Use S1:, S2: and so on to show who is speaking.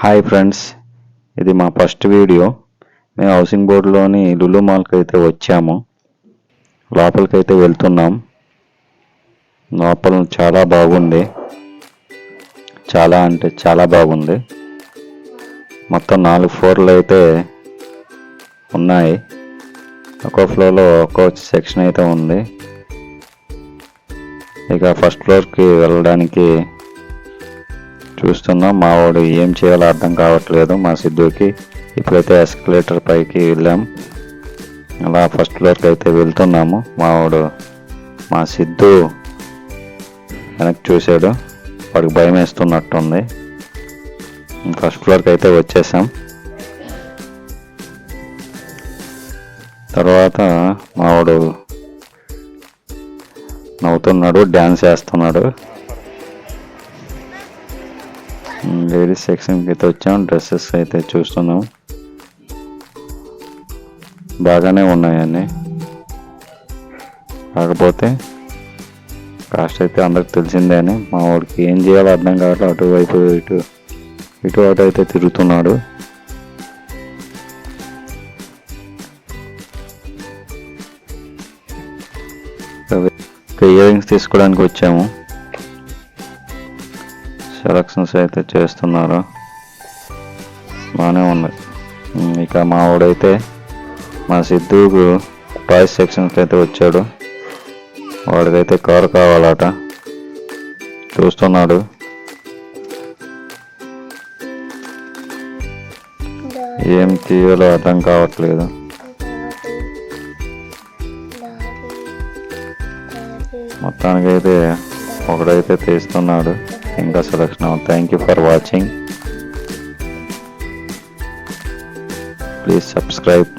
S1: Hi friends, ఇది మా first video. మేము హౌసింగ్ బోర్డులోని లులు మాల్కి అయితే వచ్చాము. లోపలికైతే వెళ్తున్నాం. లోపల చాలా బాగుంది, చాలా అంటే చాలా బాగుంది. మొత్తం 4 ఫ్లోర్లు అయితే ఉన్నాయి. ఒక్కో ఫ్లోర్లో ఒక్కో సెక్షన్ అయితే ఉంది. ఇక ఫస్ట్ ఫ్లోర్కి వెళ్ళడానికి చూస్తున్నాం. మా వాడు ఏం చేయాలో అర్థం కావట్లేదు మా సిద్ధుకి. ఇప్పుడైతే ఎస్కలేటర్ పైకి వెళ్ళాం. అలా ఫస్ట్ ఫ్లోర్కి అయితే వెళ్తున్నాము. మా సిద్ధు వెనక్కి చూశాడు, వాడికి భయం వేస్తున్నట్టుంది. ఫస్ట్ ఫ్లోర్కి అయితే వచ్చేసాం. తర్వాత మా వాడు నవ్వుతున్నాడు, డ్యాన్స్ చేస్తున్నాడు. లేడీస్ సెక్షన్కి అయితే వచ్చాం. డ్రెస్సెస్ అయితే చూస్తున్నాం, బాగానే ఉన్నాయన్నీ. కాకపోతే కాస్ట్ అయితే అందరికి తెలిసిందే అని మా వాడికి ఏం చేయాలో అర్థం కావట్లేదు. అటువైపు ఇటు అటు అయితే తిరుగుతున్నాడు. ఇయర్ రింగ్స్ తీసుకోవడానికి వచ్చాము. సెలక్షన్స్ అయితే చేస్తున్నారు, బాగానే ఉంది. ఇక మా వాడైతే మా సిద్ధుకు టాయ్స్ సెక్షన్కి అయితే వచ్చాడు. వాడికైతే కారు కావాలట, చూస్తున్నాడు. ఏం తీయాలో అర్థం కావట్లేదు. మొత్తానికైతే ఒకడైతే తీస్తున్నాడు, ఇంకా selection. Thank you for watching. Please subscribe.